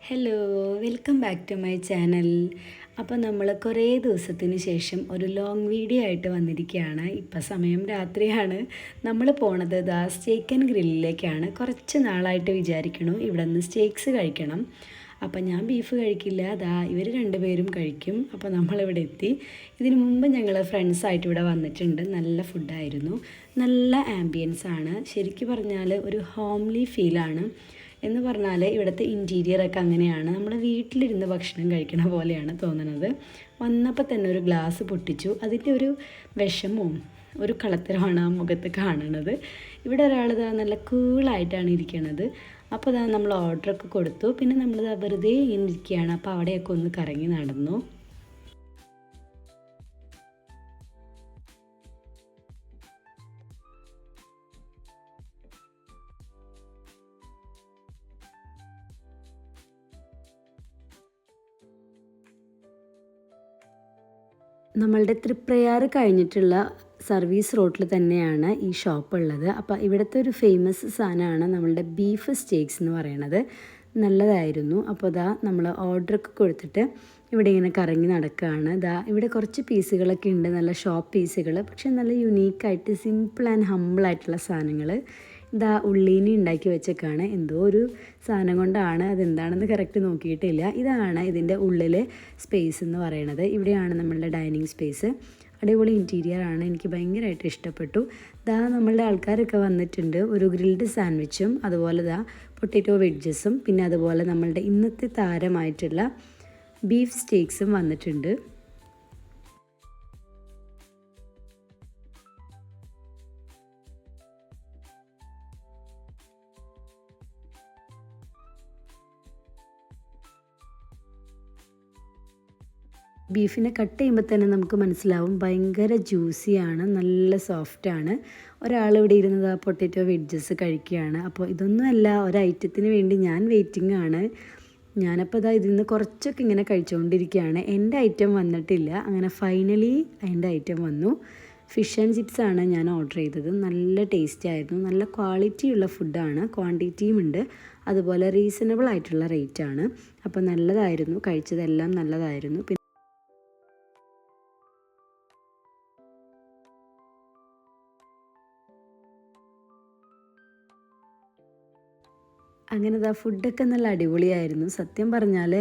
Hello, welcome back to my channel. അപ്പോൾ നമ്മൾ കുറേ ദിവസത്തിന് ശേഷം ഒരു ലോങ് വീഡിയോ ആയിട്ട് വന്നിരിക്കുകയാണ്. ഇപ്പം സമയം രാത്രിയാണ്. നമ്മൾ പോണത് സ്റ്റേക്ക് ആൻഡ് ഗ്രില്ലിലേക്കാണ്. കുറച്ച് നാളായിട്ട് വിചാരിക്കണു ഇവിടെ നിന്ന് സ്റ്റേക്സ് കഴിക്കണം. അപ്പം ഞാൻ ബീഫ് കഴിക്കില്ല, ഇവർ രണ്ടുപേരും കഴിക്കും. അപ്പോൾ നമ്മളിവിടെ എത്തി. ഇതിനു മുമ്പ് ഞങ്ങൾ ഫ്രണ്ട്സായിട്ട് ഇവിടെ വന്നിട്ടുണ്ട്. നല്ല ഫുഡായിരുന്നു, നല്ല ആംബിയൻസ് ആണ്. ശരിക്കും പറഞ്ഞാൽ ഒരു ഹോംലി ഫീലാണ്. എന്ന് പറഞ്ഞാൽ ഇവിടുത്തെ ഇൻറ്റീരിയറൊക്കെ അങ്ങനെയാണ്. നമ്മൾ വീട്ടിലിരുന്ന് ഭക്ഷണം കഴിക്കണ പോലെയാണ് തോന്നുന്നത്. വന്നപ്പോൾ തന്നെ ഒരു ഗ്ലാസ് പൊട്ടിച്ചു. അതിൻ്റെ ഒരു വിഷമവും ഒരു കളത്തരമാണ് ആ മുഖത്ത് കാണുന്നത്. ഇവിടെ ഒരാൾ നല്ല കൂളായിട്ടാണ് ഇരിക്കണത്. അപ്പോൾ നമ്മൾ ഓർഡറൊക്കെ കൊടുത്തു. പിന്നെ നമ്മൾ വെറുതെ ഇങ്ങനെ ഇരിക്കുകയാണ്. അപ്പോൾ അവിടെയൊക്കെ ഒന്ന് കറങ്ങി നടന്നു. നമ്മളുടെ തൃപ്രയാർ കഴിഞ്ഞിട്ടുള്ള സർവീസ് റോഡിൽ തന്നെയാണ് ഈ ഷോപ്പ് ഉള്ളത്. അപ്പോൾ ഇവിടുത്തെ ഒരു ഫേമസ് സാധനമാണ് നമ്മളുടെ ബീഫ് സ്റ്റേക്സ് എന്ന് പറയണത്. നല്ലതായിരുന്നു. അപ്പോൾ നമ്മൾ ഓർഡറൊക്കെ കൊടുത്തിട്ട് ഇവിടെ ഇങ്ങനെ കറങ്ങി നടക്കുകയാണ്. ഇവിടെ കുറച്ച് പീസുകളൊക്കെ ഉണ്ട്, നല്ല ഷോപ്പ് പീസുകൾ, പക്ഷെ നല്ല യുണീക്കായിട്ട് സിമ്പിൾ ആൻഡ് ഹമ്പിളായിട്ടുള്ള സാധനങ്ങൾ. ഉള്ളീനി ഉണ്ടാക്കി വെച്ചേക്കാണ്. എന്തോ ഒരു സാധനം കൊണ്ടാണ്, അതെന്താണെന്ന് കറക്റ്റ് നോക്കിയിട്ടില്ല. ഇതാണ് ഇതിൻ്റെ ഉള്ളിലെ സ്പേസ് എന്ന് പറയുന്നത്. ഇവിടെയാണ് നമ്മളുടെ ഡൈനിങ് സ്പേസ്. അടിപൊളി ഇൻറ്റീരിയർ ആണ്, എനിക്ക് ഭയങ്കരമായിട്ട് ഇഷ്ടപ്പെട്ടു. നമ്മളുടെ ആൾക്കാരൊക്കെ വന്നിട്ടുണ്ട്. ഒരു ഗ്രിൽഡ് സാൻഡ്വിച്ചും അതുപോലെ പൊട്ടറ്റോ വെഡ്ജസും പിന്നെ അതുപോലെ നമ്മളുടെ ഇന്നത്തെ താരമായിട്ടുള്ള ബീഫ് സ്റ്റേക്സും വന്നിട്ടുണ്ട്. ബീഫിനെ കട്ട് ചെയ്യുമ്പോൾ തന്നെ നമുക്ക് മനസ്സിലാവും ഭയങ്കര ജ്യൂസിയാണ്, നല്ല സോഫ്റ്റാണ്. ഒരാളിവിടെ ഇരുന്നത് പൊട്ടറ്റോ വെഡ്ജസ് കഴിക്കുകയാണ്. അപ്പോൾ ഇതൊന്നുമല്ല, ഒരു ഐറ്റത്തിന് വേണ്ടി ഞാൻ വെയിറ്റിംഗ് ആണ്. ഞാനപ്പോൾ ഇതിൽ നിന്ന് കുറച്ചൊക്കെ ഇങ്ങനെ കഴിച്ചുകൊണ്ടിരിക്കുകയാണ്. എൻ്റെ ഐറ്റം വന്നിട്ടില്ല. അങ്ങനെ ഫൈനലി എൻ്റെ ഐറ്റം വന്നു. ഫിഷ് ആൻഡ് ചിപ്സാണ് ഞാൻ ഓർഡർ ചെയ്തത്. നല്ല ടേസ്റ്റ് ആയിരുന്നു, നല്ല ക്വാളിറ്റിയുള്ള ഫുഡാണ്, ക്വാണ്ടിറ്റിയും ഉണ്ട്, അതുപോലെ റീസണബിൾ ആയിട്ടുള്ള റേറ്റാണ്. അപ്പോൾ നല്ലതായിരുന്നു, കഴിച്ചതെല്ലാം നല്ലതായിരുന്നു. അങ്ങനെ ഫുഡൊക്കെ നല്ല അടിപൊളിയായിരുന്നു. സത്യം പറഞ്ഞാൽ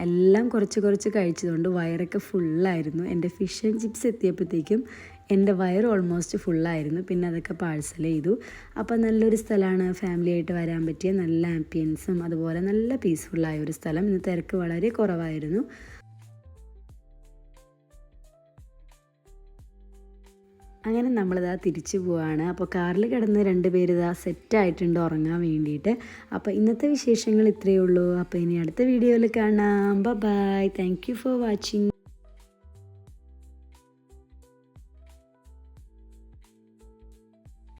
എല്ലാം കുറച്ച് കുറച്ച് കഴിച്ചതുകൊണ്ട് വയറൊക്കെ ഫുള്ളായിരുന്നു. എൻ്റെ ഫിഷ് ആൻഡ് ചിപ്സ് എത്തിയപ്പോഴത്തേക്കും എൻ്റെ വയർ ഓൾമോസ്റ്റ് ഫുള്ളായിരുന്നു. പിന്നെ അതൊക്കെ പാഴ്സൽ ചെയ്തു. അപ്പോൾ നല്ലൊരു സ്ഥലമാണ്, ഫാമിലി ആയിട്ട് വരാൻ പറ്റിയ നല്ല ആംബിയൻസും അതുപോലെ നല്ല പീസ്ഫുള്ളായ ഒരു സ്ഥലം. ഇന്ന് തിരക്ക് വളരെ കുറവായിരുന്നു. അങ്ങനെ തിരിച്ചു പോവാണ്. അപ്പോൾ കാറിൽ കിടന്ന് രണ്ടുപേര് സെറ്റായിട്ടുണ്ട് ഉറങ്ങാൻ വേണ്ടിയിട്ട്. അപ്പോൾ ഇന്നത്തെ വിശേഷങ്ങൾ ഇത്രയേ ഉള്ളൂ. അപ്പോൾ ഇനി അടുത്ത വീഡിയോയിൽ കാണാം. Bye. Thank you for watching.